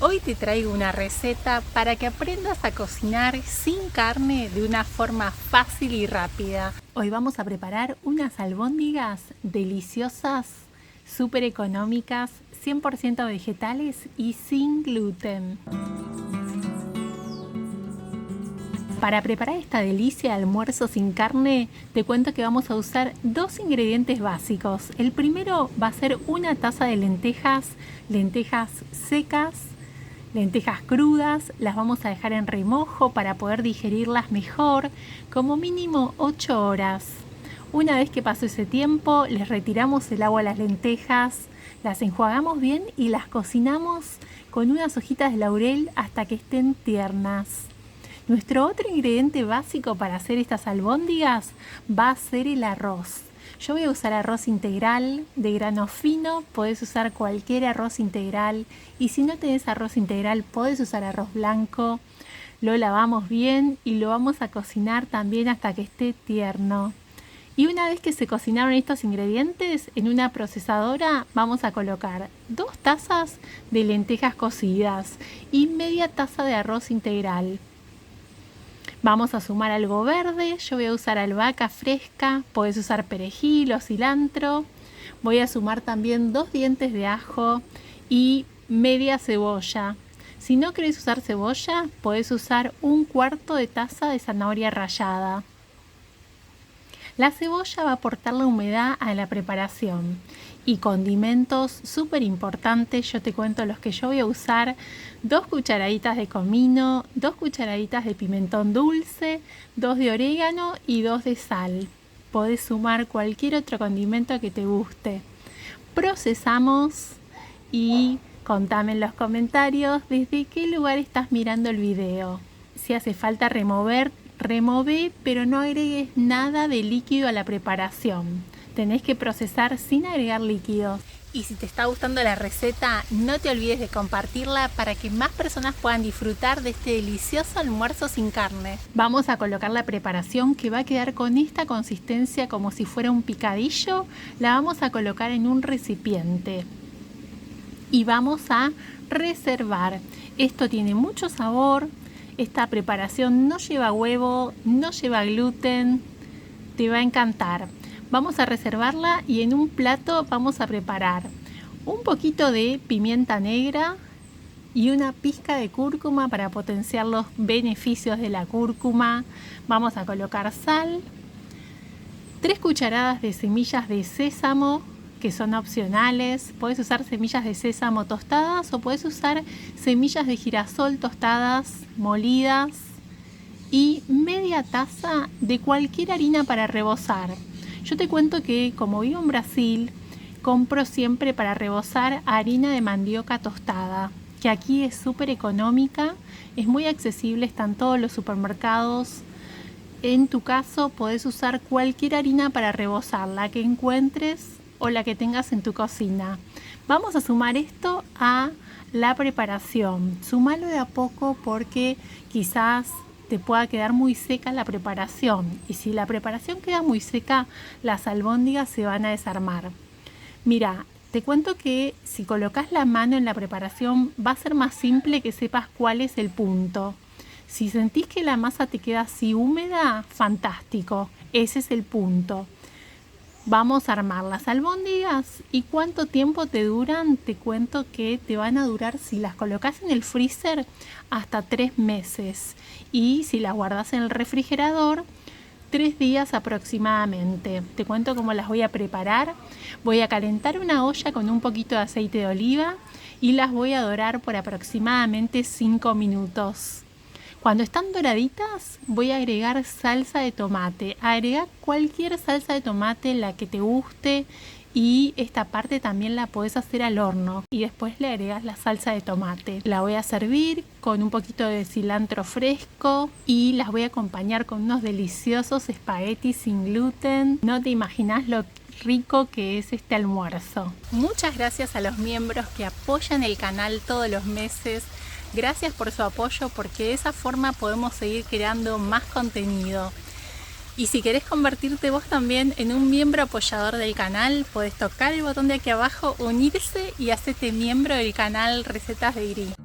Hoy te traigo una receta para que aprendas a cocinar sin carne de una forma fácil y rápida. Hoy vamos a preparar unas albóndigas deliciosas, súper económicas, 100% vegetales y sin gluten. Para preparar esta delicia de almuerzo sin carne, te cuento que vamos a usar dos ingredientes básicos. El primero va a ser una taza de lentejas secas, lentejas crudas. Las vamos a dejar en remojo para poder digerirlas mejor, como mínimo 8 horas. Una vez que pasó ese tiempo, les retiramos el agua a las lentejas, las enjuagamos bien y las cocinamos con unas hojitas de laurel hasta que estén tiernas. Nuestro otro ingrediente básico para hacer estas albóndigas va a ser el arroz. Yo voy a usar arroz integral de grano fino, podés usar cualquier arroz integral y si no tenés arroz integral podés usar arroz blanco. Lo lavamos bien y lo vamos a cocinar también hasta que esté tierno. Y una vez que se cocinaron estos ingredientes, en una procesadora vamos a colocar 2 tazas de lentejas cocidas y media taza de arroz integral. Vamos a sumar algo verde, yo voy a usar albahaca fresca, podés usar perejil o cilantro. Voy a sumar también 2 dientes de ajo y media cebolla. Si no querés usar cebolla, podés usar 1/4 de taza de zanahoria rallada. La cebolla va a aportar la humedad a la preparación. Y condimentos súper importantes, yo te cuento los que yo voy a usar: 2 cucharaditas de comino, 2 cucharaditas de pimentón dulce, 2 de orégano y 2 de sal. Podés sumar cualquier otro condimento que te guste. Procesamos y contame en los comentarios desde qué lugar estás mirando el video. Si hace falta remover, remové, pero no agregues nada de líquido a la preparación. Tenés que procesar sin agregar líquidos. Y si te está gustando la receta, no te olvides de compartirla para que más personas puedan disfrutar de este delicioso almuerzo sin carne. Vamos a colocar la preparación que va a quedar con esta consistencia como si fuera un picadillo. La vamos a colocar en un recipiente y vamos a reservar. Esto tiene mucho sabor. Esta preparación no lleva huevo, no lleva gluten. Te va a encantar. Vamos a reservarla y en un plato vamos a preparar un poquito de pimienta negra y una pizca de cúrcuma para potenciar los beneficios de la cúrcuma. Vamos a colocar sal, 3 cucharadas de semillas de sésamo que son opcionales. Puedes usar semillas de sésamo tostadas o puedes usar semillas de girasol tostadas, molidas, y media taza de cualquier harina para rebozar. Yo te cuento que como vivo en Brasil, compro siempre para rebozar harina de mandioca tostada, que aquí es súper económica, es muy accesible, está en todos los supermercados. En tu caso podés usar cualquier harina para rebozar, la que encuentres o la que tengas en tu cocina. Vamos a sumar esto a la preparación. Súmalo de a poco porque quizás te pueda quedar muy seca la preparación, y si la preparación queda muy seca, las albóndigas se van a desarmar. Mira, te cuento que si colocas la mano en la preparación va a ser más simple que sepas cuál es el punto. Si sentís que la masa te queda así húmeda, fantástico, ese es el punto. Vamos a armar las albóndigas. ¿Y cuánto tiempo te duran? Te cuento que te van a durar, si las colocas en el freezer, hasta 3 meses. Y si las guardas en el refrigerador, 3 días aproximadamente. Te cuento cómo las voy a preparar. Voy a calentar una olla con un poquito de aceite de oliva y las voy a dorar por aproximadamente 5 minutos. Cuando están doraditas voy a agregar salsa de tomate. Agrega cualquier salsa de tomate, la que te guste, y esta parte también la podés hacer al horno y después le agregas la salsa de tomate. La voy a servir con un poquito de cilantro fresco y las voy a acompañar con unos deliciosos espaguetis sin gluten. No te imaginas lo rico que es este almuerzo. Muchas gracias a los miembros que apoyan el canal todos los meses. Gracias por su apoyo, porque de esa forma podemos seguir creando más contenido. Y si querés convertirte vos también en un miembro apoyador del canal, podés tocar el botón de aquí abajo, unirse y hacerte miembro del canal Recetas de Gris.